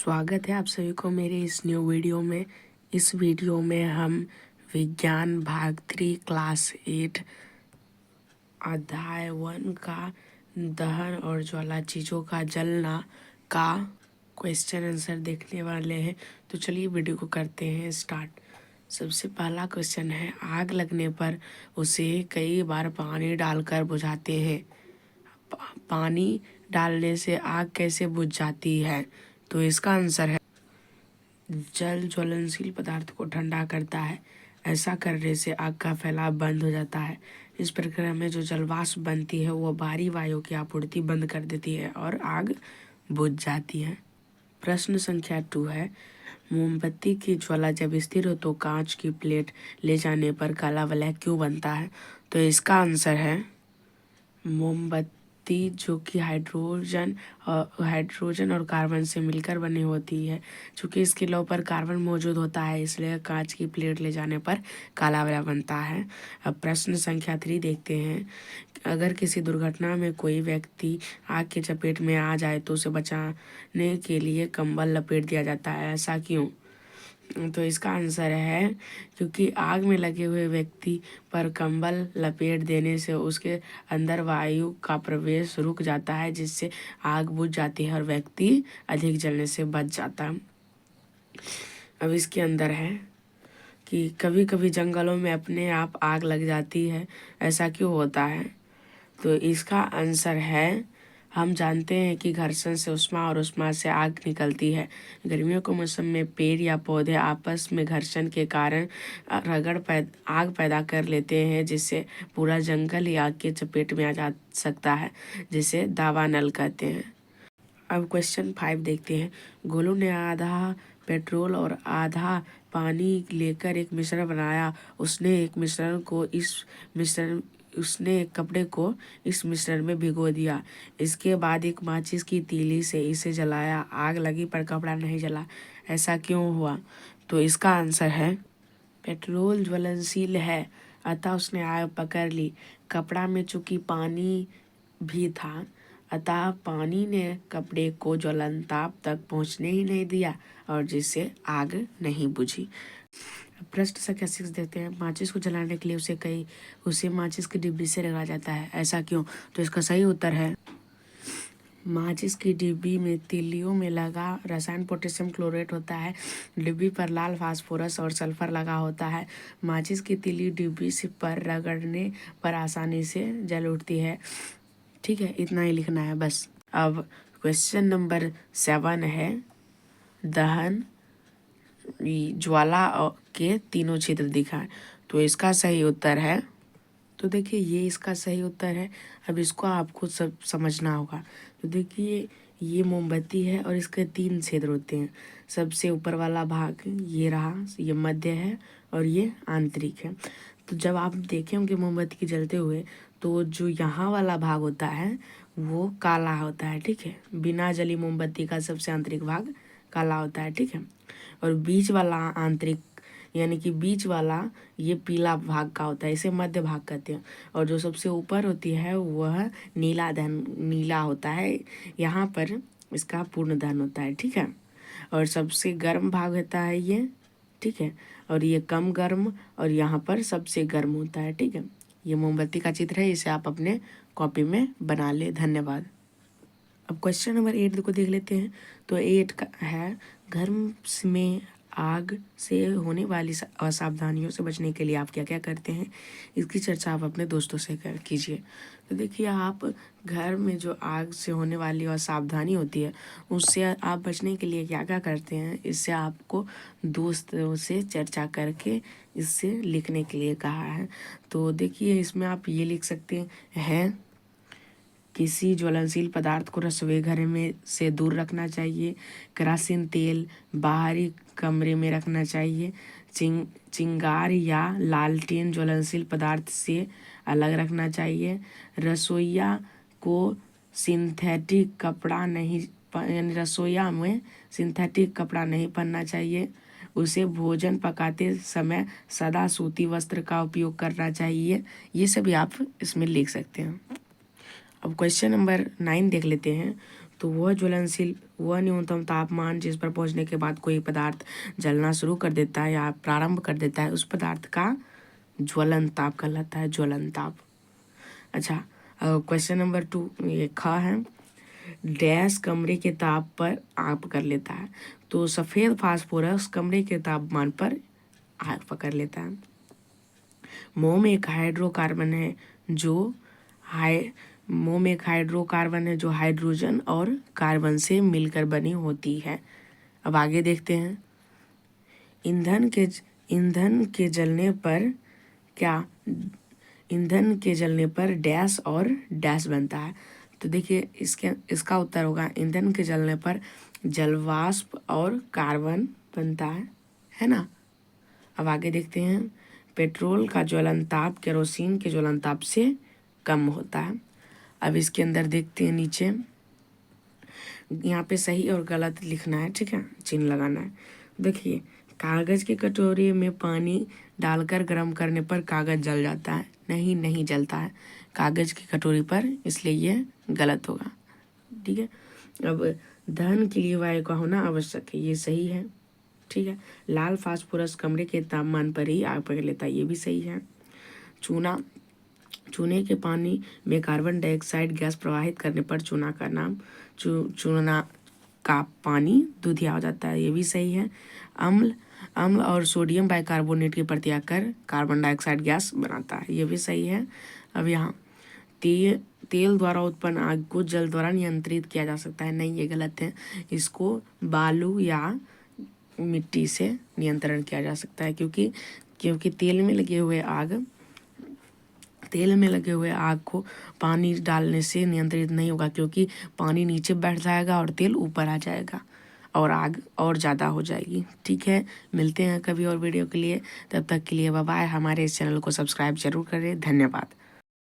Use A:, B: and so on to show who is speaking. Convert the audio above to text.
A: स्वागत है आप सभी को मेरे इस न्यू वीडियो में। इस वीडियो में हम विज्ञान भाग 3 क्लास 8 अध्याय 1 का दहन और ज्वाला चीज़ों का जलना का क्वेश्चन आंसर देखने वाले हैं। तो चलिए वीडियो को करते हैं स्टार्ट। सबसे पहला क्वेश्चन है, आग लगने पर उसे कई बार पानी डालकर बुझाते हैं। पानी डालने से आग कैसे बुझ जाती है? तो इसका आंसर है जल ज्वलनशील पदार्थ को ठंडा करता है। ऐसा करने से आग का फैलाव बंद हो जाता है। इस प्रक्रिया में जो जलवाष्प बनती है वो बाहरी वायु की आपूर्ति बंद कर देती है और आग बुझ जाती है। प्रश्न संख्या 2 है, मोमबत्ती की ज्वाला जब स्थिर हो तो कांच की प्लेट ले जाने पर काला वलय क्यों बनता है? तो इसका आंसर है मोमबत्ती जो कि हाइड्रोजन और कार्बन से मिलकर बनी होती है। चूँकि इसके लौ पर कार्बन मौजूद होता है इसलिए कांच की प्लेट ले जाने पर काला वलय बनता है। अब प्रश्न संख्या 3 देखते हैं। अगर किसी दुर्घटना में कोई व्यक्ति आग की चपेट में आ जाए तो उसे बचाने के लिए कंबल लपेट दिया जाता है, ऐसा क्यों? तो इसका आंसर है क्योंकि आग में लगे हुए व्यक्ति पर कंबल लपेट देने से उसके अंदर वायु का प्रवेश रुक जाता है, जिससे आग बुझ जाती है और व्यक्ति अधिक जलने से बच जाता है। अब इसके अंदर है कि कभी कभी जंगलों में अपने आप आग लग जाती है, ऐसा क्यों होता है? तो इसका आंसर है, हम जानते हैं कि घर्षण से उष्मा और उष्मा से आग निकलती है। गर्मियों के मौसम में पेड़ या पौधे आपस में घर्षण के कारण आग पैदा कर लेते हैं, जिससे पूरा जंगल ही आग के चपेट में आ जा सकता है, जिसे दावानल कहते हैं। अब क्वेश्चन 5 देखते हैं। गोलू ने आधा पेट्रोल और आधा पानी लेकर एक मिश्रण बनाया। उसने एक कपड़े को इस मिश्रण में भिगो दिया। इसके बाद एक माचिस की तीली से इसे जलाया। आग लगी पर कपड़ा नहीं जला, ऐसा क्यों हुआ? तो इसका आंसर है पेट्रोल ज्वलनशील है, अतः उसने आग पकड़ ली। कपड़ा में चूंकि पानी भी था, अतः पानी ने कपड़े को ज्वलनताप तक पहुंचने ही नहीं दिया और जिससे आग नहीं बुझी। प्रश्न संख्या 6 देखते हैं। माचिस को जलाने के लिए उसे माचिस की डिब्बी से रगड़ा जाता है, ऐसा क्यों? तो इसका सही उत्तर है माचिस की डिब्बी में तीलियों में लगा रसायन पोटेशियम क्लोरेट होता है। डिब्बी पर लाल फास्फोरस और सल्फर लगा होता है। माचिस की तीली डिब्बी से पर रगड़ने पर आसानी से जल उठती है। ठीक है, इतना ही लिखना है बस। अब क्वेश्चन नंबर 7 है, दहन ज्वाला के तीनों क्षेत्र दिखाएं। तो इसका सही उत्तर है, तो देखिए ये इसका सही उत्तर है। अब इसको आपको सब समझना होगा। तो देखिए ये मोमबत्ती है और इसके 3 क्षेत्र होते हैं। सबसे ऊपर वाला भाग ये रहा, ये मध्य है और ये आंतरिक है। तो जब आप देखें होंगे मोमबत्ती के जलते हुए, तो जो यहाँ वाला भाग होता है वो काला होता है, ठीक है। बिना जली मोमबत्ती का सबसे आंतरिक भाग काला होता है, ठीक है। और बीच वाला आंतरिक यानी कि बीच वाला ये पीला भाग का होता है, इसे मध्य भाग कहते हैं। और जो सबसे ऊपर होती है वह नीला होता है, यहाँ पर इसका पूर्ण दहन होता है, ठीक है। और सबसे गर्म भाग होता है ये, ठीक है। और ये कम गर्म और यहाँ पर सबसे गर्म होता है, ठीक है। ये मोमबत्ती का चित्र है, इसे आप अपने कॉपी में बना ले। धन्यवाद। अब क्वेश्चन नंबर 8 को देख लेते हैं। तो 8 का है, घर में आग से होने वाली असावधानियों से बचने के लिए आप क्या क्या करते हैं? इसकी चर्चा आप अपने दोस्तों से कीजिए। तो देखिए, आप घर में जो आग से होने वाली असावधानी होती है उससे आप बचने के लिए क्या क्या करते हैं, इससे आपको दोस्तों से चर्चा करके इससे लिखने के लिए कहा है। तो देखिए, इसमें आप ये लिख सकते हैं, किसी ज्वलनशील पदार्थ को रसोई घर में से दूर रखना चाहिए। केरोसिन तेल बाहरी कमरे में रखना चाहिए। चिंगार या लालटेन ज्वलनशील पदार्थ से अलग रखना चाहिए। रसोइया को सिंथेटिक कपड़ा नहीं यानी रसोइया में सिंथेटिक कपड़ा नहीं पहनना चाहिए। उसे भोजन पकाते समय सादा सूती वस्त्र का उपयोग करना चाहिए। ये सभी आप इसमें लिख सकते हैं। अब क्वेश्चन नंबर 9 देख लेते हैं। तो वह न्यूनतम तापमान जिस पर पहुंचने के बाद कोई पदार्थ जलना शुरू कर देता है या प्रारंभ कर देता है, उस पदार्थ का ज्वलन ताप कहलाता है, ज्वलन ताप। अच्छा, क्वेश्चन नंबर 2 ये ख है। डैश कमरे के ताप पर आग पकड़ लेता है। तो सफ़ेद फास्फोरस कमरे के तापमान पर आग पकड़ लेता है। मोम एक हाइड्रोकार्बन है जो हाइड्रोजन और कार्बन से मिलकर बनी होती है। अब आगे देखते हैं। ईंधन के जलने पर डैश और डैश बनता है। तो देखिए इसका उत्तर होगा ईंधन के जलने पर जलवाष्प और कार्बन बनता है ना। अब आगे देखते हैं। पेट्रोल का ज्वलन ताप केरोसिन के ज्वलन ताप से कम होता है। अब इसके अंदर देखते हैं नीचे, यहाँ पे सही और गलत लिखना है, ठीक है, चिन्ह लगाना है। देखिए, कागज़ की कटोरी में पानी डालकर गर्म करने पर कागज़ जल जाता है। नहीं जलता है कागज़ की कटोरी पर, इसलिए ये गलत होगा, ठीक है। अब दहन के लिए वायु का होना आवश्यक है, ये सही है, ठीक है। लाल फास्फोरस कमरे के तापमान पर ही आग पकड़ लेता है, ये भी सही है। चूने के पानी में कार्बन डाइऑक्साइड गैस प्रवाहित करने पर चूना का पानी दूधिया हो जाता है, ये भी सही है। अम्ल और सोडियम बाइकार्बोनेट की प्रतिक्रिया कर कार्बन डाइऑक्साइड गैस बनाता है, ये भी सही है। अब यहाँ तेल द्वारा उत्पन्न आग को जल द्वारा नियंत्रित किया जा सकता है, नहीं ये गलत है। इसको बालू या मिट्टी से नियंत्रण किया जा सकता है, क्योंकि तेल में लगे हुए आग को पानी डालने से नियंत्रित नहीं होगा, क्योंकि पानी नीचे बैठ जाएगा और तेल ऊपर आ जाएगा और आग और ज़्यादा हो जाएगी, ठीक है। मिलते हैं कभी और वीडियो के लिए, तब तक के लिए बाय बाय। हमारे इस चैनल को सब्सक्राइब जरूर करें। धन्यवाद।